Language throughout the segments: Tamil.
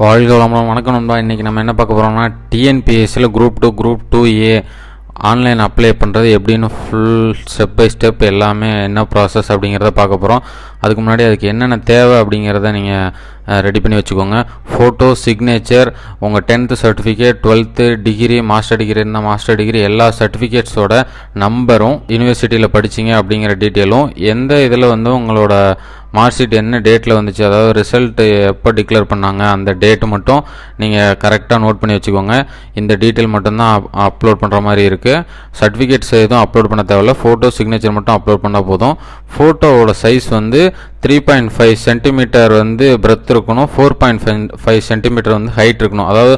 வாழ்க வளமுடன். வணக்கம் நண்பா. இன்றைக்கி நம்ம என்ன பார்க்க போகிறோம்னா, டிஎன்பிஎஸ்சியில் குரூப் 2 ஆன்லைன் அப்ளை பண்ணுறது எப்படின்னு ஃபுல் ஸ்டெப் பை ஸ்டெப் எல்லாமே என்ன ப்ராசஸ் அப்படிங்கிறத பார்க்க போகிறோம். அதுக்கு முன்னாடி அதுக்கு என்னென்ன தேவை அப்படிங்கிறத நீங்கள் ரெடி பண்ணி வச்சுக்கோங்க. ஃபோட்டோ, சிக்னேச்சர், உங்கள் 10th certificate, 12th degree, master degree இருந்தால் மாஸ்டர் டிகிரி எல்லா சர்டிஃபிகேட்ஸோட நம்பரும், யூனிவர்சிட்டியில் படிச்சிங்க அப்படிங்கிற டீட்டெயிலும், எந்த இதில் உங்களோட மார்க் ஷீட் என்ன டேட்டில் வந்துச்சு, அதாவது ரிசல்ட் எப்போ டிக்ளேர் பண்ணாங்க அந்த டேட்டு மட்டும் நீங்கள் கரெக்டாக நோட் பண்ணி வச்சுக்கோங்க. இந்த டீட்டெயில் மட்டும்தான் அப்லோட் பண்ணுற மாதிரி இருக்குது. சர்டிஃபிகேட்ஸ் எதுவும் அப்லோட் பண்ண தேவையில்ல. ஃபோட்டோ, சிக்னேச்சர் மட்டும் அப்லோட் பண்ணால் போதும். ஃபோட்டோவோட சைஸ் 3.5 சென்டிமீட்டர் பிரெத் இருக்கணும். 4.5 சென்டிமீட்டர் ஹைட் இருக்கணும். அதாவது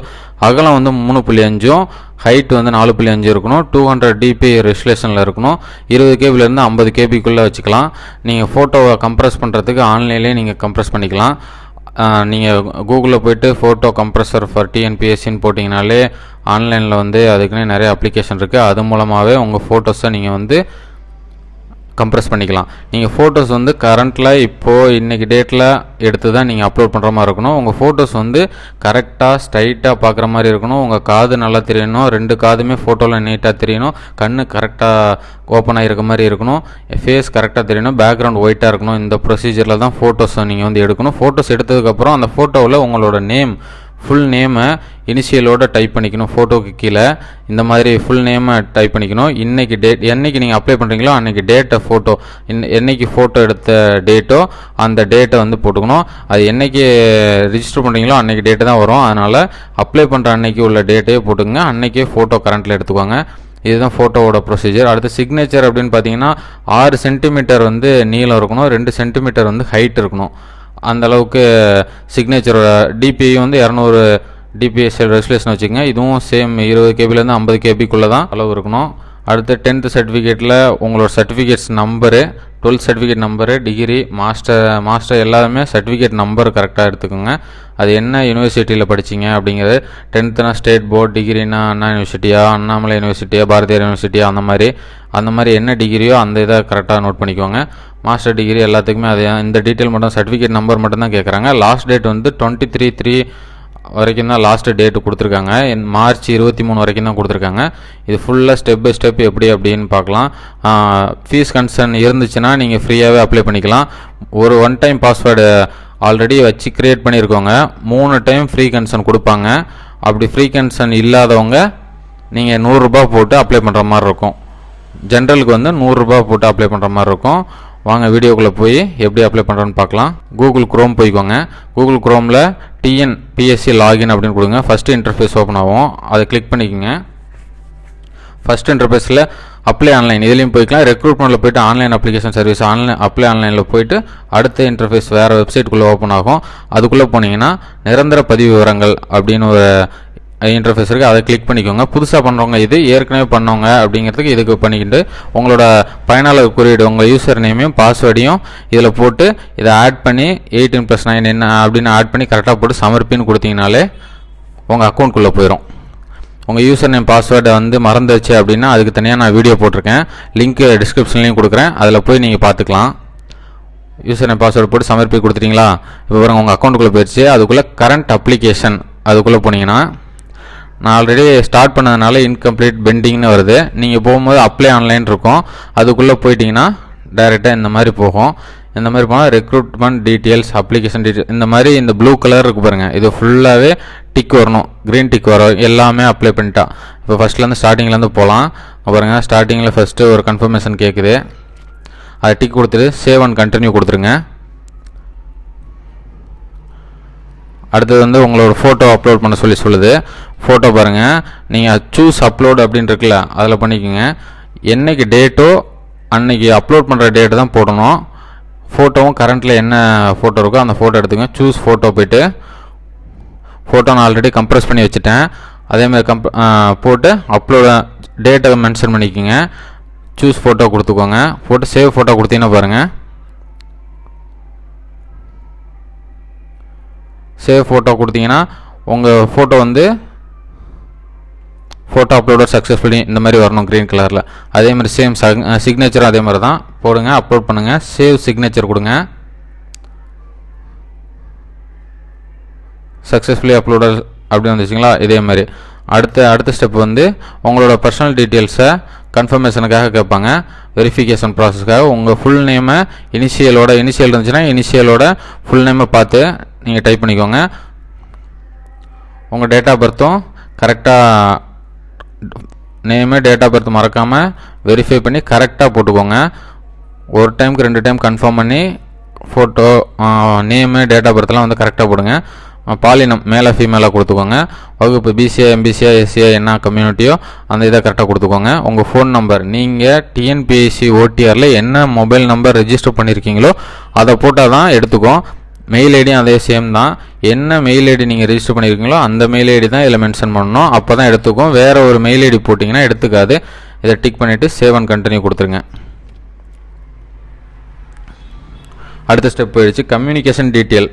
அகலம் 3.5 ஹைட் 4.5 இருக்கணும். 200 dpi ரெசல்யூஷனில் இருக்கணும். 20 கேபிலேருந்து 50 கேபிக்குள்ளே வச்சுக்கலாம். நீங்கள் ஃபோட்டோவை கம்ப்ரஸ் பண்ணுறதுக்கு ஆன்லைன்லேயே நீங்கள் கம்ப்ரஸ் பண்ணிக்கலாம். நீங்கள் கூகுளில் போய்ட்டு ஃபோட்டோ கம்ப்ரஸர் ஃபார் டிஎன்பிஎஸ்சின்னு போட்டிங்கனாலே ஆன்லைனில் அதுக்குன்னு நிறைய அப்ளிகேஷன் இருக்குது. அது மூலமாகவே உங்கள் ஃபோட்டோஸை நீங்கள் கம்ப்ரஸ் பண்ணிக்கலாம். நீங்கள் ஃபோட்டோஸ் கரண்ட்டில் இப்போது இன்றைக்கி டேட்டில் எடுத்து தான் நீங்கள் அப்லோட் பண்ணுற மாதிரி இருக்கணும். உங்கள் ஃபோட்டோஸ் கரெக்டாக ஸ்ட்ரைட்டாக பார்க்குற மாதிரி இருக்கணும். உங்கள் காது நல்லா தெரியணும். 2 காதுமே ஃபோட்டோவில் நீட்டாக தெரியணும். கண் கரெக்டாக ஓப்பன் ஆகிருக்க மாதிரி இருக்கணும். ஃபேஸ் கரெக்டாக தெரியணும். பேக்ரவுண்ட் ஒயிட்டாக இருக்கணும். இந்த ப்ரொசீஜரில் தான் ஃபோட்டோஸை நீங்கள் எடுக்கணும். ஃபோட்டோஸ் எடுத்ததுக்கப்புறம் அந்த ஃபோட்டோவில் உங்களோட நேம், ஃபுல் நேமை இனிஷியலோடு டைப் பண்ணிக்கணும். ஃபோட்டோக்கு கீழே இந்த மாதிரி ஃபுல் நேமை டைப் பண்ணிக்கணும். இன்றைக்கி டேட், என்றைக்கு நீங்கள் அப்ளை பண்ணுறீங்களோ அன்றைக்கி டேட்டை ஃபோட்டோ, என்றைக்கு ஃபோட்டோ எடுத்த டேட்டோ அந்த டேட்டை போட்டுக்கணும். அது என்றைக்கு ரிஜிஸ்டர் பண்ணுறீங்களோ அன்றைக்கி டேட்டு தான் வரும். அதனால் அப்ளை பண்ணுற அன்றைக்கி உள்ள டேட்டையே போட்டுக்கோங்க. அன்றைக்கே ஃபோட்டோ கரண்ட்டில் எடுத்துக்கோங்க. இதுதான் ஃபோட்டோவோட ப்ரொசீஜர். அடுத்து சிக்னேச்சர் அப்படின்னு பார்த்தீங்கன்னா 6 சென்டிமீட்டர் நீளம் இருக்கணும். 2 சென்டிமீட்டர் ஹைட் இருக்கணும். அந்தளவுக்கு சிக்னேச்சரோட டிபிஐயும் 200 டிபிஎஸ் ரெசல்யூஷன் வச்சுக்கோங்க. இதுவும் சேம் 20 கேபிலேருந்து 50 கேபிக்குள்ளே தான் அளவு இருக்கணும். அடுத்து 10th சர்டிஃபிகேட்டில் உங்களோட certificates number, 12th certificate number, degree, master எல்லாருமே சர்டிஃபிகேட் நம்பர் கரெக்டாக எடுத்துக்கோங்க. அது என்ன யூனிவர்சிட்டியில் படிச்சிங்க அப்படிங்கிறது. 10th ஸ்டேட் போர்டு, டிகிரினா அண்ணா யூனிவர்சிட்டியா, அண்ணாமலை யூனிவர்சிட்டியா, பாரதியார் யூனிவர்சிட்டியா, அந்த மாதிரி என்ன டிகிரியோ அந்த இதை கரெக்டாக நோட் பண்ணிக்கோங்க. மாஸ்டர் டிகிரி எல்லாத்துக்குமே அது இந்த டீட்டெயில் மட்டும், சர்டிஃபிகேட் நம்பர் மட்டும் தான் கேட்குறாங்க. லாஸ்ட் டேட் 23/3 வரைக்கும் தான் லாஸ்ட்டு டேட்டு கொடுத்துருக்காங்க. மார்ச் 23 வரைக்கும் தான் கொடுத்துருக்காங்க. இது ஃபுல்லாக ஸ்டெப் பை ஸ்டெப் எப்படி அப்படின்னு பார்க்கலாம். ஃபீஸ் கன்சர்ன் இருந்துச்சுன்னா நீங்கள் ஃப்ரீயாகவே அப்ளை பண்ணிக்கலாம். ஒரு 1 டைம் பாஸ்வேர்டு ஆல்ரெடி வச்சு க்ரியேட் பண்ணியிருக்கோங்க. 3 டைம் ஃப்ரீ கன்சர்ன் கொடுப்பாங்க. அப்படி ஃப்ரீ கன்சர்ன் இல்லாதவங்க நீங்கள் 100 ரூபா போட்டு அப்ளை பண்ணுற மாதிரி இருக்கும். ஜென்ரலுக்கு 100 ரூபா போட்டு அப்ளை பண்ணுற மாதிரி இருக்கும். வாங்க வீடியோக்குள்ளே போய் எப்படி அப்ளை பண்ணுறோன்னு பார்க்கலாம். கூகுள் குரோம் போய்க்கோங்க. கூகுள் குரோமில் டிஎன்பிஎஸ்சி லாகின் அப்படின்னு கொடுங்க. ஃபஸ்ட்டு இன்டர்ஃபேஸ் ஓப்பன் ஆகும். அதை கிளிக் பண்ணிக்கோங்க. ஃபஸ்ட் இன்டர்ஃபேஸில் அப்ளை ஆன்லைன் இதுலேயும் போய்க்கலாம். ரெக்ரூட்மெண்ட்டில் போய்ட்டு ஆன்லைன் அப்ளிகேஷன் சர்வீஸ் அப்ளை ஆன்லைனில் போய்ட்டு அடுத்த இன்டர்ஃபேஸ் வேறு வெப்சைட்டுக்குள்ளே ஓப்பன் ஆகும். அதுக்குள்ளே போனீங்கன்னா நிரந்தர பதிவு விவரங்கள் அப்படின்னு ஒரு இன்டர்ஃபேஸ் இருக்குது. அதை கிளிக் பண்ணிக்கோங்க. புதுசாக பண்ணுறவங்க, இது ஏற்கனவே பண்ணவங்க அப்படிங்கிறதுக்கு இதுக்கு பண்ணிக்கிட்டு உங்களோட பயனாளர் குறியீடு, உங்கள் யூசர் நேமையும் பாஸ்வேர்டையும் இதில் போட்டு இதை ஆட் பண்ணி 18+9 என்ன அப்படின்னு ஆட் பண்ணி கரெக்டாக போட்டு சமர்ப்பின்னு கொடுத்தீங்கனாலே உங்கள் அக்கௌண்ட்குள்ளே போயிடும். உங்கள் யூசர் நேம் பாஸ்வேர்டை மறந்துச்சு அப்படின்னா அதுக்கு தனியாக நான் வீடியோ போட்டிருக்கேன். லிங்க்கு டிஸ்கிரிப்ஷன்லேயும் கொடுக்குறேன். அதில் போய் நீங்கள் பார்த்துக்கலாம். யூசர் நேம் பாஸ்வேர்டு போட்டு சமர்ப்பி கொடுத்துட்டீங்களா? இப்போ பாருங்கள் உங்கள் அக்கௌண்ட்டுக்குள்ளே போயிடுச்சு. அதுக்குள்ளே கரண்ட் அப்ளிகேஷன் அதுக்குள்ளே போனீங்கன்னா, நான் ஆல்ரெடி ஸ்டார்ட் பண்ணதுனால இன்கம்ப்ளீட் பெண்டிங்னு வருது. நீங்கள் போகும்போது அப்ளை ஆன்லைன் இருக்கும். அதுக்குள்ளே போயிட்டீங்கன்னா டைரெக்டாக இந்த மாதிரி போகும். இந்த மாதிரி போனால் ரெக்ரூட்மெண்ட் டீட்டெயில்ஸ், அப்ளிகேஷன் டீட்டெயில், இந்த மாதிரி இந்த ப்ளூ கலர் இருக்குது பாருங்கள். இது ஃபுல்லாகவே டிக் வரணும். க்ரீன் டிக் வரும். எல்லாமே அப்ளை பண்ணிட்டா. இப்போ ஃபஸ்ட்லேருந்து ஸ்டார்டிங்லேருந்து போகலாம். பாருங்கள், ஸ்டார்டிங்கில் ஃபஸ்ட்டு ஒரு கன்ஃபர்மேஷன் கேட்குது. அதை டிக் கொடுத்துட்டு சேவ் அண்ட் கண்டினியூ கொடுத்துருங்க. அடுத்தது உங்களோட ஃபோட்டோ அப்லோட் பண்ண சொல்லுது. ஃபோட்டோ பாருங்கள், நீங்கள் சூஸ் அப்லோட் அப்படின்னு இருக்குல்ல, அதில் பண்ணிக்கோங்க. என்றைக்கு டேட்டோ அன்றைக்கி அப்லோட் பண்ணுற டேட்டு தான் போடணும். ஃபோட்டோவும் கரண்ட்டில் என்ன ஃபோட்டோ இருக்கோ அந்த ஃபோட்டோ எடுத்துக்கோங்க. சூஸ் ஃபோட்டோ போய்ட்டு, ஃபோட்டோ நான் ஆல்ரெடி கம்ப்ரஸ் பண்ணி வச்சுட்டேன். அதேமாதிரி போட்டு அப்லோட் டேட்டை மென்ஷன் பண்ணிக்கோங்க. சூஸ் ஃபோட்டோ கொடுத்துக்கோங்க. போட்டு சேவ் ஃபோட்டோ கொடுத்தீங்கன்னா பாருங்கள், சேவ் ஃபோட்டோ கொடுத்தீங்கன்னா உங்கள் ஃபோட்டோ ஃபோட்டோ அப்லோடர் சக்ஸஸ்ஃபுல்லி இந்த மாதிரி வரணும் க்ரீன் கலரில். அதே மாதிரி சேம் சிக்னேச்சரும் அதே மாதிரி தான் போடுங்க. அப்லோட் பண்ணுங்கள். சேவ் சிக்னேச்சர் கொடுங்க. சக்ஸஸ்ஃபுல்லி அப்லோடட் அப்படி வந்துச்சுங்களா. இதே மாதிரி அடுத்த ஸ்டெப் வந்து உங்களோட பர்சனல் டீட்டெயில்ஸை கன்ஃபர்மேஷனுக்காக கேட்பாங்க. வெரிஃபிகேஷன் ப்ராசஸ்க்காக உங்கள் ஃபுல் நேமை இனிஷியல் இருந்துச்சுன்னா இனிஷியலோட ஃபுல் நேமை பார்த்து நீங்கள் டைப் பண்ணிக்கோங்க. உங்கள் டேட் ஆஃப் பர்த்தும் கரெக்டாக நேமு டேட் ஆஃப் பர்த் மறக்காமல் வெரிஃபை பண்ணி கரெக்டாக போட்டுக்கோங்க. ஒரு டைமுக்கு 2 டைம் கன்ஃபார்ம் பண்ணி ஃபோட்டோ நேமு டேட் ஆஃப் பர்த்லாம் வந்து கரெக்டாக போடுங்க. பாலினம் மேலே ஃபீமேலாக கொடுத்துக்கோங்க. வகுப்பு பிசிஐ எம்பிசிஐ எஸ்சிஐ என்ன கம்யூனிட்டியோ அந்த இதை கரெக்டாக கொடுத்துக்கோங்க. உங்கள் ஃபோன் நம்பர் நீங்கள் டிஎன்பிஎஸ்சி ஓடிஆரில் என்ன மொபைல் நம்பர் ரெஜிஸ்டர் பண்ணியிருக்கீங்களோ அதை போட்டால் தான் எடுத்துக்கும். மெயில் ஐடியும் அதே சேம் தான். என்ன மெயில் ஐடி நீங்கள் ரெஜிஸ்டர் பண்ணியிருக்கீங்களோ அந்த மெயில் ஐடி தான் இதில் மென்ஷன் பண்ணணும். அப்போ தான் எடுத்துக்கும். வேறு ஒரு மெயில் ஐடி போட்டிங்கன்னா எடுத்துக்காது. இதை டிக் பண்ணிவிட்டு சேவ் அண்ட் கண்டினியூ கொடுத்துருங்க. அடுத்த ஸ்டெப் போயிடுச்சு. Communication detail.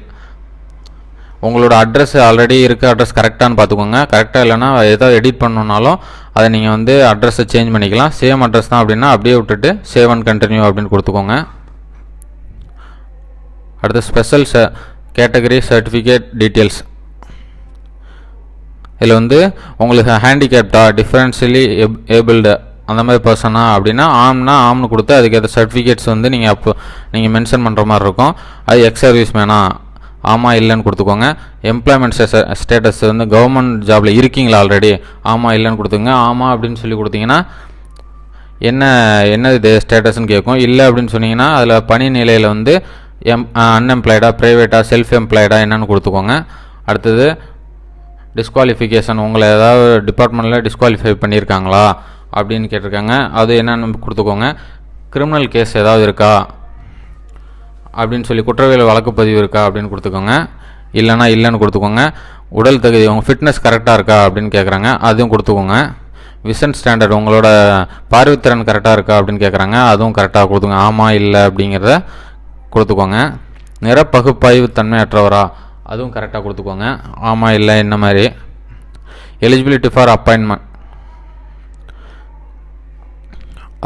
உங்களோட அட்ரஸ் ஆல்ரெடி இருக்க அட்ரஸ் கரெக்டானு பார்த்துக்கோங்க. கரெக்டாக இல்லைனா ஏதாவது எடிட் பண்ணணுன்னாலும் அதை நீங்கள் வந்து அட்ரஸை சேஞ்ச் பண்ணிக்கலாம். சேம் அட்ரஸ் தான் அப்படின்னா அப்படியே விட்டுட்டு சேவ் அண்ட் கண்டினியூ அப்படின்னு கொடுத்துக்கோங்க. அடுத்து ஸ்பெஷல் கேட்டகரி சர்டிஃபிகேட் டீட்டெயில்ஸ். இதில் வந்து உங்களுக்கு ஹேண்டிகேப்டா டிஃபரன்ஷியலி ஏபிள்டு அந்த மாதிரி பர்சனா அப்படின்னா ஆம்னு கொடுத்து அதுக்கேற்ற சர்டிஃபிகேட்ஸ் வந்து நீங்கள் மென்ஷன் பண்ணுற மாதிரி இருக்கும். அது எக்ஸ் சர்வீஸ் மேனா ஆமாம் இல்லைன்னு கொடுத்துக்கோங்க. எம்ப்ளாய்மெண்ட் ஸ்டேட்டஸ் வந்து கவர்மெண்ட் ஜாபில் இருக்கீங்களா ஆல்ரெடி ஆமாம் இல்லைன்னு கொடுத்துங்க. ஆமாம் அப்படின்னு சொல்லி கொடுத்தீங்கன்னா என்ன இது ஸ்டேட்டஸ்ன்னு கேட்கும். இல்லை அப்படின்னு சொன்னீங்கன்னா அதில் பணி நிலையில் வந்து அன்எம்ப்ளாய்டா ப்ரைவேட்டா செல்ஃப் எம்ப்ளாய்டா என்னன்னு கொடுத்துக்கோங்க. அடுத்தது டிஸ்குவாலிஃபிகேஷன், உங்களை ஏதாவது டிபார்ட்மெண்ட்டில் டிஸ்குவாலிஃபை பண்ணியிருக்காங்களா அப்படின்னு கேட்டிருக்காங்க. அது என்னென்னு கொடுத்துக்கோங்க. கிரிமினல் கேஸ் ஏதாவது இருக்கா அப்படின்னு சொல்லி குற்றவியல் வழக்கு பதிவு இருக்கா அப்படின்னு கொடுத்துக்கோங்க. இல்லைனா இல்லைன்னு கொடுத்துக்கோங்க. உடல் தகுதி உங்கள் ஃபிட்னஸ் கரெக்டாக இருக்கா அப்படின்னு கேட்குறாங்க. அதுவும் கொடுத்துக்கோங்க. விஷன் ஸ்டாண்டர்ட் உங்களோட பார்வைத்திறன் கரெக்டாக இருக்கா அப்படின்னு கேட்குறாங்க. அதுவும் கரெக்டாக கொடுத்துங்க. ஆமாம் இல்லை அப்படிங்கிறத கொடுத்துக்கோங்க. நிற பகுப்பாய்வு தன்மையற்றவரா அதுவும் கரெக்டாக கொடுத்துக்கோங்க. ஆமாம் இல்லை என்ன மாதிரி. எலிஜிபிலிட்டி ஃபார் அப்பாயின்மெண்ட்,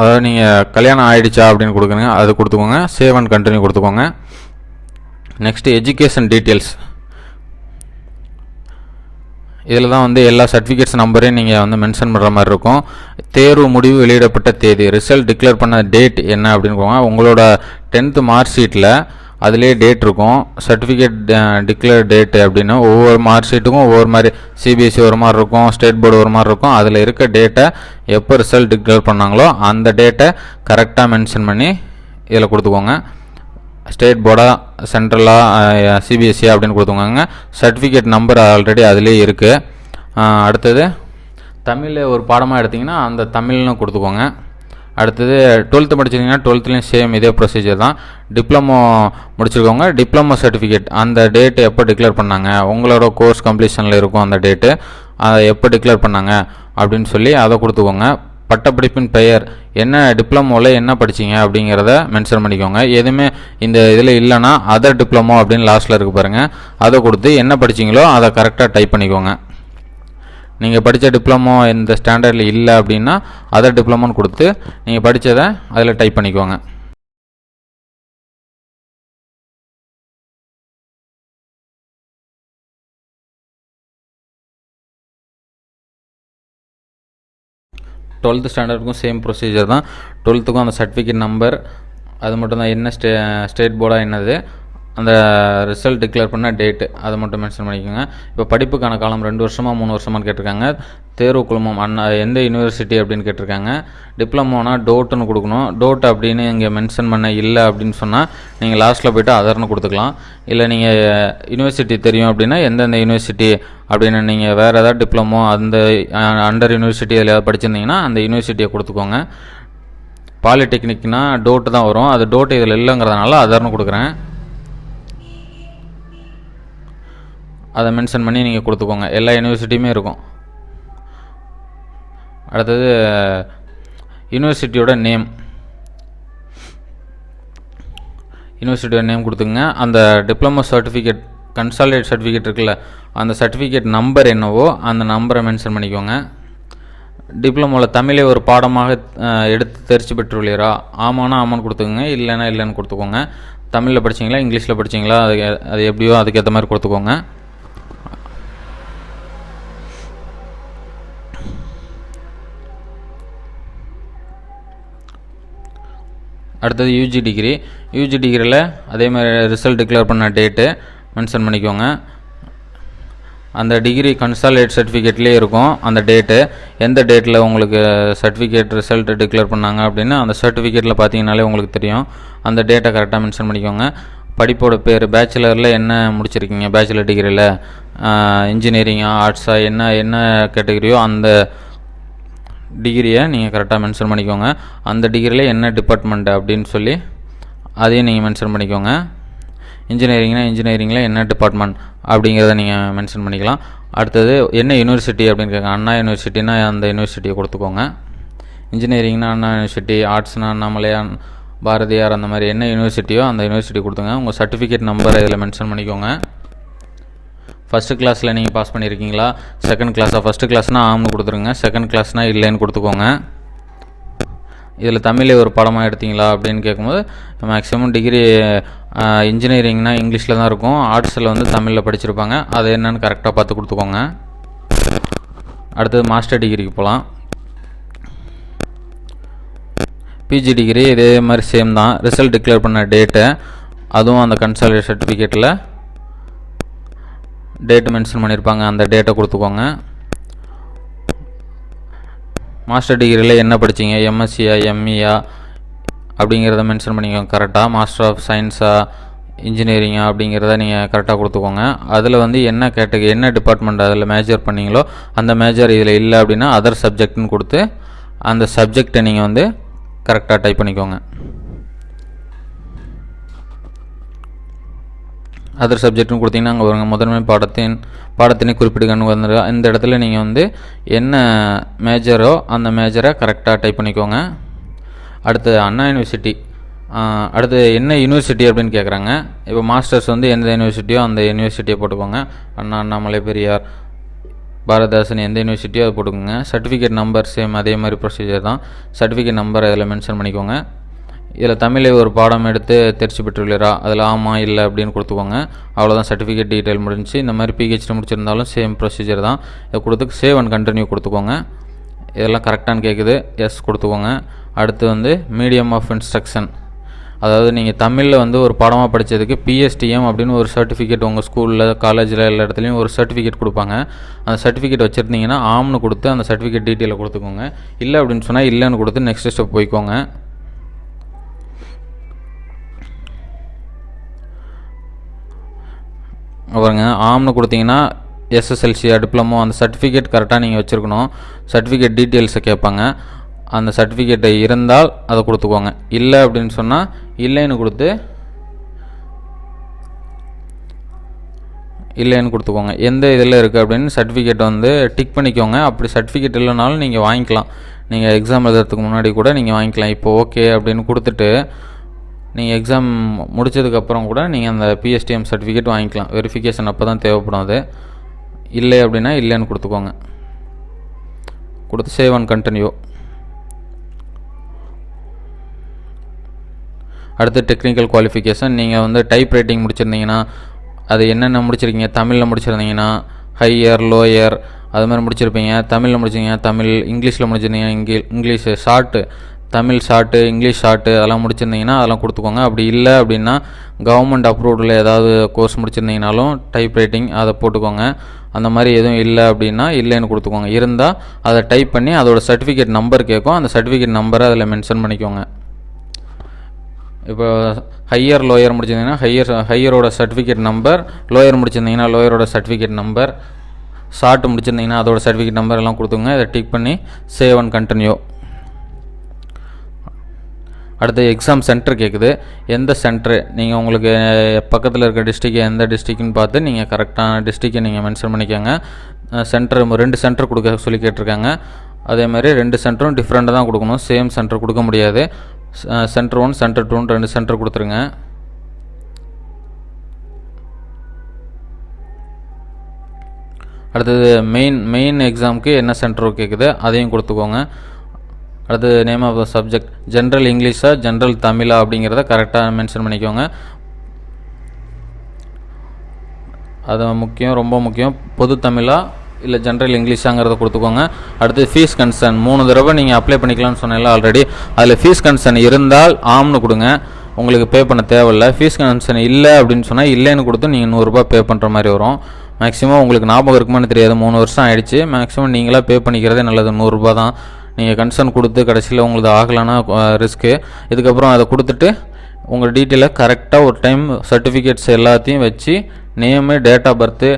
அதாவது நீங்கள் கல்யாணம் ஆகிடுச்சா அப்படின்னு கொடுக்குறீங்க. அது கொடுத்துக்கோங்க. சேவ் அண்ட் கண்டினியூ கொடுத்துக்கோங்க. Next education details. இதில் தான் வந்து எல்லா சர்டிஃபிகேட்ஸ் நம்பரையும் நீங்கள் வந்து மென்ஷன் பண்ணுற மாதிரி இருக்கும். தேர்வு முடிவு வெளியிடப்பட்ட தேதி, ரிசல்ட் டிக்ளேர் பண்ண டேட் என்ன அப்படின்னு உங்களோட 10th மார்க் ஷீட்டில் அதிலே டேட் இருக்கும். சர்டிஃபிகேட் டிக்ளேர் டேட்டு அப்படின்னு ஒவ்வொரு மார்க் ஷீட்டுக்கும் ஒவ்வொரு மாதிரி சிபிஎஸ்சி ஒரு மாதிரி இருக்கும், ஸ்டேட் போர்டு ஒரு மாதிரி இருக்கும். அதில் இருக்க டேட்டை எப்போ ரிசல்ட் டிக்ளேர் பண்ணாங்களோ அந்த டேட்டை கரெக்டாக மென்ஷன் பண்ணி இதில் கொடுத்துக்கோங்க. ஸ்டேட் போர்டா சென்ட்ரலா சிபிஎஸ்சி அப்படின்னு கொடுத்துக்கோங்க. சர்டிஃபிகேட் நம்பர் ஆல்ரெடி அதிலே இருக்குது. அடுத்தது தமிழில் ஒரு பாடமாக எடுத்திங்கன்னா அந்த தமிழ்னு கொடுத்துக்கோங்க. அடுத்தது 12th முடிச்சிருக்கீங்கன்னா 12th சேம் இதே ப்ரொசீஜர் தான். டிப்ளமோ முடிச்சிருக்கவங்க டிப்ளமோ சர்டிஃபிகேட் அந்த டேட்டு எப்போ டிக்ளேர் பண்ணாங்க, உங்களோட கோர்ஸ் கம்ப்ளீஷனில் இருக்கும் அந்த டேட்டு, அதை எப்போ டிக்ளேர் பண்ணாங்க அப்படின்னு சொல்லி அதை கொடுத்துக்கோங்க. பட்டப்படிப்பின் பெயர் என்ன, டிப்ளமோவில் என்ன படிச்சிங்க அப்படிங்கிறத மென்ஷன் பண்ணிக்கோங்க. எதுவுமே இந்த இதில் இல்லைன்னா அதர் டிப்ளமோ அப்படின்னு லாஸ்ட்டில் இருக்குது பாருங்கள், அதை கொடுத்து என்ன படிச்சிங்களோ அதை கரெக்டாக டைப் பண்ணிக்கோங்க. நீங்கள் படித்த டிப்ளமோ இந்த ஸ்டாண்டர்டில் இல்லை அப்படின்னா அதர் டிப்ளமோன்னு கொடுத்து நீங்கள் படித்ததை அதில் டைப் பண்ணிக்கோங்க. டுவெல்த்து ஸ்டாண்டர்டுக்கும் சேம் ப்ரொசீஜர் தான். 12th அந்த சர்டிஃபிகேட் நம்பர் அது மட்டும் தான். என்ன ஸ்டேட் போர்டாக என்னது, அந்த ரிசல்ட் டிக்ளேர் பண்ண டேட்டு அதை மட்டும் மென்ஷன் பண்ணிக்கோங்க. இப்போ படிப்புக்கான காலம் 2 வருஷமா 3 வருஷமானு கேட்டிருக்காங்க. தேர்வு குழுமம் எந்த யூனிவர்சிட்டி அப்படின்னு கேட்டிருக்காங்க. டிப்ளமோனா டோட்டுன்னு கொடுக்கணும். டோட் அப்படின்னு இங்கே மென்ஷன் பண்ண இல்லை அப்படின்னு சொன்னால் நீங்கள் லாஸ்ட்டில் போய்ட்டு அதர்னு கொடுத்துக்கலாம். இல்லை நீங்கள் யூனிவர்சிட்டி தெரியும் அப்படின்னா எந்தெந்த யூனிவர்சிட்டி அப்படின்னு நீங்கள் வேறு ஏதாவது டிப்ளமோ அந்த அண்டர் யூனிவர்சிட்டி அதில் ஏதாவது படிச்சிருந்தீங்கன்னா அந்த யூனிவர்சிட்டியை கொடுத்துக்கோங்க. பாலிடெக்னிக்னா டோட்டு தான் வரும், அது டோட்டு இதில் இல்லைங்கிறதுனால அதர்னு கொடுக்குறேன். அதை மென்ஷன் பண்ணி நீங்கள் கொடுத்துக்கோங்க. எல்லா யூனிவர்சிட்டியுமே இருக்கும். அடுத்தது யூனிவர்சிட்டியோட நேம், யூனிவர்சிட்டியோட நேம் கொடுத்துங்க. அந்த டிப்ளமோ சர்டிஃபிகேட் கன்சாலிடேட் சர்டிஃபிகேட் இருக்குல்ல, அந்த சர்டிஃபிகேட் நம்பர் என்னவோ அந்த நம்பரை மென்ஷன் பண்ணிக்கோங்க. டிப்ளமோவில் தமிழை ஒரு பாடமாக எடுத்து தேர்ச்சி பெற்றுள்ளீரா, ஆமானா ஆமான்னு கொடுத்துக்கோங்க, இல்லைன்னா இல்லைன்னு கொடுத்துக்கோங்க. தமிழில் படிச்சிங்களா இங்கிலீஷில் படிச்சிங்களா அது எப்படியோ அதுக்கேற்ற மாதிரி கொடுத்துக்கோங்க. அடுத்தது யூஜி டிகிரி. யூஜி டிகிரியில் அதே மாதிரி ரிசல்ட் டிக்ளேர் பண்ண டேட்டு மென்ஷன் பண்ணிக்கோங்க. அந்த டிகிரி கன்சாலிடேட் சர்டிஃபிகேட்லேயே இருக்கும் அந்த டேட்டு. எந்த டேட்டில் உங்களுக்கு சர்டிஃபிகேட் ரிசல்ட் டிக்ளேர் பண்ணாங்க அப்படின்னு அந்த சர்டிஃபிகேட்டில் பார்த்தீங்கனாலே உங்களுக்கு தெரியும். அந்த டேட்டை கரெக்டாக மென்ஷன் பண்ணிக்கோங்க. படிப்போட பேர், பேச்சுலரில் என்ன முடிச்சிருக்கீங்க, பேச்சுலர் டிகிரியில் இன்ஜினியரிங்கா ஆர்ட்ஸா என்ன கேட்டகரியோ அந்த டிகிரியை நீங்கள் கரெக்டாக மென்ஷன் பண்ணிக்கோங்க. அந்த டிகிரியில் என்ன டிபார்ட்மெண்ட் அப்படின்னு சொல்லி அதையும் நீங்கள் மென்ஷன் பண்ணிக்கோங்க. இன்ஜினியரிங்கில் என்ன டிபார்ட்மெண்ட் அப்படிங்கிறத நீங்கள் மென்ஷன் பண்ணிக்கலாம். அடுத்தது என்ன யூனிவர்சிட்டி அப்படின்னு கேட்க, அண்ணா யூனிவர்சிட்டினா அந்த யூனிவர்சிட்டியை கொடுத்துக்கோங்க. இன்ஜினியரிங்னா அண்ணா யூனிவர்சிட்டி, ஆர்ட்ஸ்னா அண்ணாமலையா, பாரதியார், அந்த மாதிரி என்ன யூனிவர்சிட்டியோ அந்த யூனிவர்சிட்டி கொடுத்துங்க. உங்கள் சர்டிஃபிகேட் நம்பரை இதில் மென்ஷன் பண்ணிக்கோங்க. ஃபஸ்ட்டு கிளாஸில் நீங்கள் பாஸ் பண்ணியிருக்கீங்களா, செகண்ட் கிளாஸாக? ஃபஸ்ட்டு கிளாஸ்னால் ஆம்னு கொடுத்துருங்க, செகண்ட் கிளாஸ்னால் இல்லைன்னு கொடுத்துக்கோங்க. இதில் தமிழே ஒரு பாடமாக எடுத்தீங்களா அப்படின்னு கேட்கும்போது மேக்ஸிமம் டிகிரி இன்ஜினியரிங்னா இங்கிலீஷில் தான் இருக்கும், ஆர்ட்ஸில் வந்து தமிழில் படிச்சிருப்பாங்க. அது என்னன்னு கரெக்டாக பார்த்து கொடுத்துக்கோங்க. அடுத்தது மாஸ்டர் டிகிரிக்கு போகலாம். பிஜி டிகிரி இதே மாதிரி சேம் தான். ரிசல்ட் டிக்ளேர் பண்ண டேட்டு அதுவும் அந்த கன்சாலிடேட் சர்டிஃபிகேட்டில் டேட்டு மென்ஷன் பண்ணியிருப்பாங்க, அந்த டேட்டை கொடுத்துக்கோங்க. மாஸ்டர் டிகிரியில் என்ன படிச்சிங்க, எம்எஸ்சியா எம்இயா அப்படிங்கிறத மென்ஷன் பண்ணிக்கோங்க கரெக்டாக. மாஸ்டர் ஆஃப் சயின்ஸா இன்ஜினியரிங்கா அப்படிங்கிறத நீங்கள் கரெக்டாக கொடுத்துக்கோங்க. அதில் வந்து என்ன கேட்டகரி, என்ன டிபார்ட்மெண்ட் அதில் மேஜர் பண்ணிங்களோ அந்த மேஜர் இதில் இல்லை அப்படின்னா அதர் சப்ஜெக்ட்னு கொடுத்து அந்த சப்ஜெக்டை நீங்கள் வந்து கரெக்டாக டைப் பண்ணிக்கோங்க. அதர் சப்ஜெக்ட்னு கொடுத்தீங்கன்னா அங்கே வருங்க முதன்மை பாடத்தினை குறிப்பிடுங்கன்னு வந்துடும். இந்த இடத்துல நீங்கள் வந்து என்ன மேஜரோ அந்த மேஜரை கரெக்டாக டைப் பண்ணிக்கோங்க. அடுத்து அண்ணா யூனிவர்சிட்டி. அடுத்து என்ன யூனிவர்சிட்டி அப்படின்னு கேட்குறாங்க. இப்போ மாஸ்டர்ஸ் வந்து எந்த யூனிவர்சிட்டியோ அந்த யூனிவர்சிட்டியை போட்டுக்கோங்க. அண்ணாமலை, பெரியார், பாரதிதாசன் எந்த யூனிவர்சிட்டியோ அதை போட்டுக்கோங்க. சர்டிஃபிகேட் நம்பர் சேம் அதே மாதிரி ப்ரொசீஜர் தான். சர்டிஃபிகேட் நம்பர் அதில் மென்ஷன் பண்ணிக்கோங்க. இதில் தமிழை ஒரு பாடம் எடுத்து தேர்ச்சி பெற்றுள்ளீரா, அதில் ஆமாம் இல்லை அப்படின்னு கொடுத்துக்கோங்க. அவ்வளோதான், சர்டிஃபிகேட் டீட்டெயில் முடிஞ்சு. இந்த மாதிரி பிஹெச்டி முடிச்சிருந்தாலும் சேம் ப்ரொசீஜர் தான். இதை கொடுத்து சேவ் அண்ட் கண்டினியூ கொடுத்துக்கோங்க. இதெல்லாம் கரெக்டானு கேட்குது, எஸ் கொடுத்துக்கோங்க. அடுத்து வந்து மீடியம் ஆஃப் இன்ஸ்ட்ரக்ஷன், அதாவது நீங்கள் தமிழில் வந்து ஒரு பாடமாக படித்ததுக்கு பிஎஸ்டிஎம் அப்படின்னு ஒரு சர்டிஃபிகேட் உங்கள் ஸ்கூலில் காலேஜில் எல்லா இடத்துலையும் ஒரு சர்டிஃபிகேட் கொடுப்பாங்க. அந்த சர்டிஃபிகேட் வச்சுருந்தீங்கன்னா ஆம்னு கொடுத்து அந்த சர்டிஃபிகேட் டீட்டெயிலை கொடுத்துக்கோங்க. இல்லை அப்படின்னு சொன்னால் இல்லைன்னு கொடுத்து நெக்ஸ்ட் ஸ்டெப் போய்க்கோங்க. பாருங்க, ஆம்னு கொடுத்தீங்கன்னா எஸ்எஸ்எல்சியா டிப்ளமோ அந்த சர்டிஃபிகேட் கரெக்டாக நீங்கள் வச்சுருக்கணும். சர்டிஃபிகேட் டீட்டெயில்ஸை கேட்பாங்க. அந்த சர்டிஃபிகேட்டை இருந்தால் அதை கொடுத்துக்கோங்க. இல்லை அப்படின்னு சொன்னால் இல்லைன்னு கொடுத்துக்கோங்க. எந்த இதில் இருக்குது அப்படின்னு சர்டிஃபிகேட் வந்து டிக் பண்ணிக்கோங்க. அப்படி சர்டிஃபிகேட் இல்லைனாலும் நீங்கள் வாங்கிக்கலாம். நீங்கள் எக்ஸாம் எழுதுறதுக்கு முன்னாடி கூட நீங்கள் வாங்கிக்கலாம். இப்போ ஓகே அப்படின்னு கொடுத்துட்டு நீங்கள் எக்ஸாம் முடித்ததுக்கப்புறம் கூட நீங்கள் அந்த பிஎஸ்டிஎம் சர்டிஃபிகேட் வாங்கிக்கலாம். வெரிஃபிகேஷன் அப்போ தான் தேவைப்படும். அது இல்லை அப்படின்னா இல்லைன்னு கொடுத்துக்கோங்க. கொடுத்து சேவ் அண்ட் கண்டினியூ. அடுத்து டெக்னிக்கல் குவாலிஃபிகேஷன். நீங்கள் வந்து டைப் ரைட்டிங் முடிச்சிருந்தீங்கன்னா அது என்னென்ன முடிச்சிருக்கீங்க, தமிழில் முடிச்சிருந்தீங்கன்னா ஹையர், லோயர் அது மாதிரி முடிச்சிருப்பீங்க. தமிழில் முடிச்சிங்க தமிழ், இங்கிலீஷில் முடிச்சிருந்தீங்க English short, Tamil short, English short அதெல்லாம் முடிச்சிருந்தீங்கன்னா அதெல்லாம் கொடுத்துக்கோங்க. அப்படி இல்லை அப்படின்னா கவர்மெண்ட் அப்ரூவ்டில் ஏதாவது கோர்ஸ் முடிச்சிருந்தீங்கனாலும் டைப் ரைட்டிங் அதை போட்டுக்கோங்க. அந்த மாதிரி எதுவும் இல்லை அப்படின்னா இல்லைன்னு கொடுத்துக்கோங்க. இருந்தால் அதை டைப் பண்ணி அதோட சர்டிஃபிகேட் நம்பர் கேட்கும், அந்த சர்டிஃபிகேட் நம்பரை அதில் மென்ஷன் பண்ணிக்கோங்க. இப்போ ஹையர், லோயர் முடிச்சிருந்தீங்கன்னா ஹையரோட சர்டிஃபிகேட் நம்பர், லோயர் முடிச்சிருந்தீங்கன்னா லோயரோட சர்டிஃபிகேட் நம்பர், ஷார்ட் முடிச்சிருந்தீங்கன்னா அதோட சர்டிஃபிகேட் நம்பர் எல்லாம் கொடுத்துங்க. இதை டிக் பண்ணி சேவ் அண்ட் கண்டினியூ. அடுத்து எக்ஸாம் சென்டர் கேட்குது. எந்த சென்டரு நீங்கள் உங்களுக்கு பக்கத்தில் இருக்க டிஸ்ட்ரிக்ட் எந்த டிஸ்ட்ரிக்ட்னு பார்த்து நீங்கள் கரெக்டான டிஸ்ட்ரிக்டை நீங்கள் மென்ஷன் பண்ணிக்கோங்க. சென்டர் 2 சென்டர் கொடுக்க சொல்லி கேட்டிருக்காங்க. அதேமாதிரி 2 சென்டரும் டிஃப்ரெண்ட்டாக தான் கொடுக்கணும், சேம் சென்டர் கொடுக்க முடியாது. சென்டர் 1 சென்டர் 2 2 சென்டர் கொடுத்துருங்க. அடுத்தது மெயின் எக்ஸாமுக்கு என்ன சென்டர் கேட்குது அதையும் கொடுத்துக்கோங்க. அடுத்து name of the subject, general இங்கிலீஷா ஜென்ரல் தமிழா அப்படிங்கிறத கரெக்டாக மென்ஷன் பண்ணிக்கோங்க. அது முக்கியம், ரொம்ப முக்கியம். பொது தமிழா இல்லை ஜென்ரல் இங்கிலீஷாங்கிறத கொடுத்துக்கோங்க. அடுத்து ஃபீஸ் கன்சர்ன் 3 தடவை நீங்கள் அப்ளை பண்ணிக்கலாம்னு சொன்னேன்ல ஆல்ரெடி. அதில் ஃபீஸ் கன்சர்ன் இருந்தால் ஆம்னு கொடுங்க, உங்களுக்கு பே பண்ண தேவையில்லை. ஃபீஸ் கன்சர்ன் இல்லை அப்படின்னு சொன்னால் இல்லைன்னு கொடுத்து நீங்கள் 100 ரூபா பே பண்ணுற மாதிரி வரும். மேக்ஸிமம் உங்களுக்கு ஞாபகம் இருக்குமான்னு தெரியாது, 3 வருஷம் ஆகிடுச்சு. மேக்ஸிமம் நீங்களாக பே பண்ணிக்கிறதே நல்லது, 100 ரூபா தான். நீங்கள் கன்சர்ன் கொடுத்து கடைசியில் உங்களுக்கு ஆகலைன்னா ரிஸ்க்கு. இதுக்கப்புறம் அதை கொடுத்துட்டு உங்கள் டீட்டெயிலை கரெக்டாக ஒரு டைம் சர்டிஃபிகேட்ஸ் எல்லாத்தையும் வச்சு name, date of birth,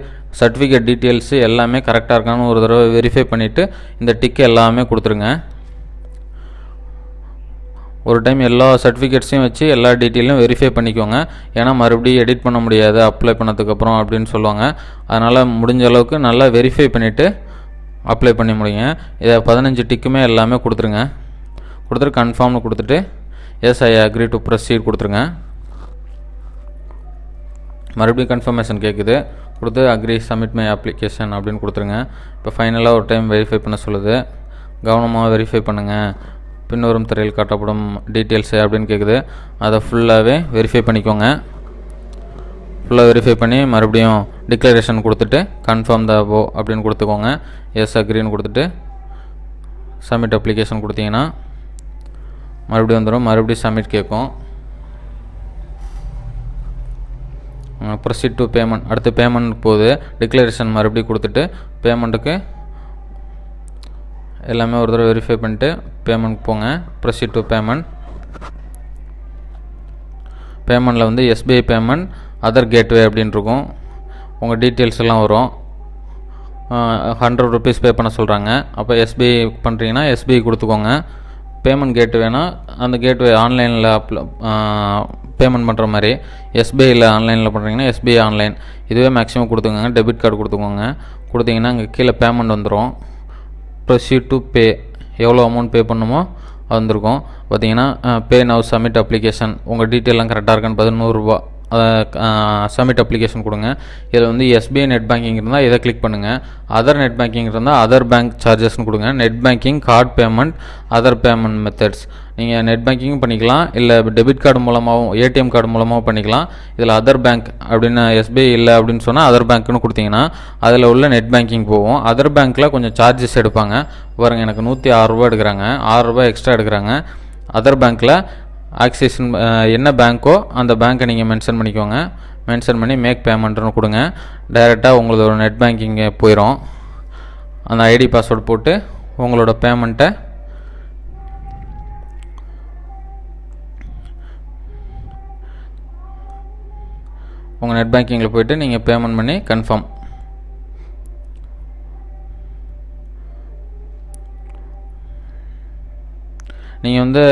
certificate details எல்லாமே கரெக்டாக இருக்கான்னு ஒரு தடவை வெரிஃபை பண்ணிவிட்டு இந்த டிக்கு எல்லாமே கொடுத்துருங்க. ஒரு டைம் எல்லா சர்டிஃபிகேட்ஸையும் வச்சு எல்லா டீட்டெயிலும் வெரிஃபை பண்ணிக்கோங்க. ஏன்னா மறுபடியும் எடிட் பண்ண முடியாது அப்ளை பண்ணதுக்கப்புறம் அப்படின்னு சொல்லுவாங்க. அதனால் முடிஞ்ச அளவுக்கு நல்லா வெரிஃபை பண்ணிவிட்டு அப்ளை பண்ணி முடியுங்க. இதை 15 டிக்குமே எல்லாமே கொடுத்துருங்க. கொடுத்துட்டு கன்ஃபார்ம்னு கொடுத்துட்டு yes I agree to proceed கொடுத்துருங்க. மறுபடியும் கன்ஃபர்மேஷன் கேட்குது, கொடுத்து அக்ரி சப்மிட் மை அப்ளிகேஷன் அப்படின்னு கொடுத்துருங்க. இப்போ ஃபைனலாக ஒரு டைம் வெரிஃபை பண்ண சொல்லுது, கவனமாக வெரிஃபை பண்ணுங்கள், பின்வரும் திரையில் காட்டப்படும் டீட்டெயில்ஸு அப்படின்னு கேட்குது. அதை ஃபுல்லாகவே வெரிஃபை பண்ணிக்கோங்க. ஃபுல்லாக வெரிஃபை பண்ணி மறுபடியும் டிக்ளரேஷன் கொடுத்துட்டு கன்ஃபார்ம் த அபோவ் அப்படின்னு கொடுத்துக்கோங்க. எஸ் அக்ரின்னு கொடுத்துட்டு சப்மிட் அப்ளிகேஷன் கொடுத்தீங்கன்னா மறுபடியும் வந்துடும். மறுபடியும் சப்மிட் கேட்கும். ப்ரொசீட் டு பேமெண்ட், அடுத்து பேமெண்ட் போகுது. டிக்ளரேஷன் மறுபடியும் கொடுத்துட்டு பேமெண்ட்டுக்கு எல்லாமே ஒரு தடவை வெரிஃபை பண்ணிட்டு பேமெண்ட் போங்க. Proceed to payment. பேமெண்ட்டில் வந்து எஸ்பிஐ பேமெண்ட், அதர் கேட்வே அப்படின்னு இருக்கும். உங்கள் டீட்டெயில்ஸ் எல்லாம் வரும். 100 ருபீஸ் பே பண்ண சொல்கிறாங்க. அப்போ எஸ்பிஐ பண்ணுறீங்கன்னா எஸ்பிஐ கொடுத்துக்கோங்க. பேமெண்ட் கேட்வேனா அந்த கேட்வே ஆன்லைனில் பேமெண்ட் பண்ணுற மாதிரி. எஸ்பிஐயில் ஆன்லைனில் பண்ணுறீங்கன்னா எஸ்பிஐ ஆன்லைன் இதுவே மேக்ஸிமம் கொடுத்துக்கோங்க. டெபிட் கார்டு கொடுத்துக்கோங்க. கொடுத்தீங்கன்னா அங்கே கீழே பேமெண்ட் வந்துடும். ப்ரொசீட் டு பே, எவ்வளோ அமௌண்ட் பே பண்ணுமோ அது வந்திருக்கும். பார்த்தீங்கன்னா பே நவ் சப்மிட் அப்ளிகேஷன், உங்கள் டீட்டெயிலாம் கரெக்டாக இருக்கான்னு 100 ரூபா சப்மிட் அப்ளிகேஷன் கொடுங்க. இதில் வந்து எஸ்பிஐ நெட் பேங்கிங் இருந்தால் இதை கிளிக் பண்ணுங்கள். அதர் நெட் பேங்கிங் இருந்தால் அதர் பேங்க் சார்ஜஸ்னு கொடுங்க. Net banking, card payment, other payment methods. நீங்கள் நெட் பேங்கிங்கும் பண்ணிக்கலாம், இல்லை டெபிட் கார்டு மூலமாகவும் ஏடிஎம் கார்டு மூலமாகவும் பண்ணிக்கலாம். இதில் அதர் பேங்க் அப்படின்னு எஸ்பிஐ இல்லை அப்படின்னு சொன்னால் அதர் பேங்க்னு கொடுத்தீங்கன்னா அதில் உள்ள நெட் பேங்கிங் போகும். அதர் பேங்க்கில் கொஞ்சம் சார்ஜஸ் எடுப்பாங்க. பாருங்கள், எனக்கு 106 ரூபா எடுக்கிறாங்க, 6 ரூபா எக்ஸ்ட்ரா எடுக்கிறாங்க. அதர் பேங்க்கில் ஆக்சிஸ் என்ன பேங்க்கோ அந்த பேங்க்கை நீங்கள் மென்ஷன் பண்ணிக்கோங்க. மென்ஷன் பண்ணி மேக் பேமெண்ட்னு கொடுங்க. டைரெக்டாக உங்களோட நெட் பேங்கிங்கே போயிடும். அந்த ஐடி பாஸ்வேர்டு போட்டு உங்களோட பேமெண்ட்டை உங்கள் நெட் பேங்கிங்கில் போய்ட்டு நீங்கள் பேமெண்ட் பண்ணி கன்ஃபார்ம். நீங்கள் வந்து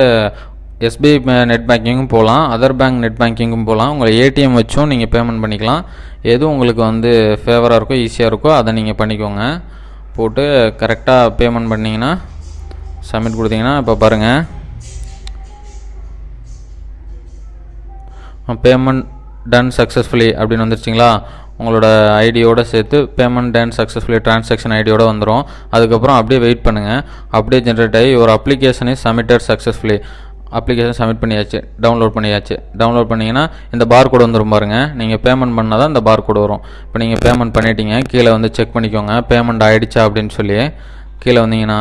எஸ்பிஐ நெட் பேங்கிங்கும் போகலாம், அதர் பேங்க் நெட் பேங்கிங்கும் போகலாம். உங்களை ஏடிஎம் வச்சும் நீங்கள் பேமெண்ட் பண்ணிக்கலாம். எது உங்களுக்கு வந்து ஃபேவராக இருக்கோ ஈஸியாக இருக்கோ அதை நீங்கள் பண்ணிக்கோங்க. போட்டு கரெக்டாக பேமெண்ட் பண்ணிங்கன்னா சப்மிட் கொடுத்தீங்கன்னா இப்போ பாருங்கள் பேமெண்ட் டன் சக்ஸஸ்ஃபுல்லி அப்படின்னு வந்துருச்சிங்களா. உங்களோட ஐடியோடு சேர்த்து பேமெண்ட் டன் சக்ஸஸ்ஃபுல்லி டிரான்சாக்ஷன் ஐடியோடு வந்துடும். அதுக்கப்புறம் அப்படியே வெயிட் பண்ணுங்கள். அப்படியே ஜென்ரேட் ஆகி ஒரு application is submitted successfully. Application submit பண்ணியாச்சு, டவுன்லோட் பண்ணியாச்சு. டவுன்லோட் பண்ணிங்கன்னா இந்த பார் கோடு வந்துடும் பாருங்கள். நீங்கள் பேமெண்ட் பண்ணால் தான் இந்த பார் கோடு வரும். இப்போ நீங்கள் பேமெண்ட் பண்ணிட்டீங்க, கீழே வந்து செக் பண்ணிக்கோங்க பேமெண்ட் ஆகிடுச்சா அப்படின்னு சொல்லி. கீழே வந்தீங்கன்னா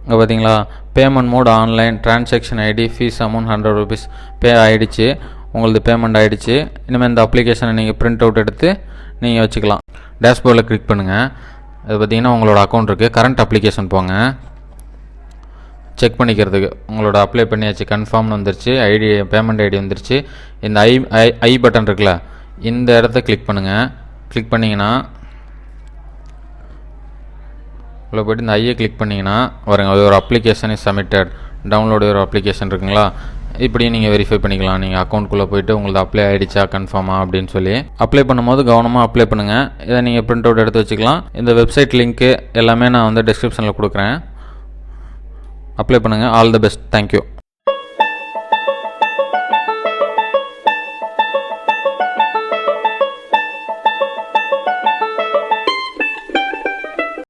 இங்கே பார்த்தீங்களா payment mode online, transaction ID, fees amount 100 rupees pay ஆகிடுச்சு. உங்களது பேமெண்ட் ஆகிடுச்சு. இனிமேல் இந்த அப்ளிகேஷனை நீங்கள் பிரிண்ட் அவுட் எடுத்து நீங்கள் வச்சுக்கலாம். டேஷ்போர்டில் கிளிக் பண்ணுங்கள். அது பார்த்தீங்கன்னா உங்களோட அக்கௌண்ட் இருக்குது. கரண்ட் அப்ளிகேஷன் போங்க, செக் பண்ணிக்கிறதுக்கு. உங்களோட அப்ளை பண்ணியாச்சு, கன்ஃபார்ம்னு வந்துருச்சு. ஐடி பேமெண்ட் ஐடி வந்துருச்சு. இந்த ஐ பட்டன் இருக்குல்ல, இந்த இடத்த கிளிக் பண்ணுங்கள். கிளிக் பண்ணிங்கன்னா உள்ள போய்ட்டு இந்த ஐயை கிளிக் பண்ணிங்கன்னா வருங்க ஒரு அப்ளிகேஷன் இஸ் சப்மிட்டட், டவுன்லோடு ஒரு அப்ளிகேஷன் இருக்குங்களா. இப்படியும் நீங்கள் வெரிஃபை பண்ணிக்கலாம். நீங்கள் அக்கௌண்ட்குள்ளே போய்ட்டு உங்களுக்கு அப்ளை ஆகிடுச்சா கன்ஃபார்மா அப்படின்னு சொல்லி. அப்ளை பண்ணும்போது கவனமாக அப்ளை பண்ணுங்கள். இதை நீங்கள் பிரிண்ட் அவுட் எடுத்து வச்சுக்கலாம். இந்த வெப்சைட் லிங்க்கு எல்லாமே நான் வந்து டிஸ்கிரிப்ஷனில் கொடுக்குறேன். அப்ளை பண்ணுங்கள். All the best. தேங்க்யூ.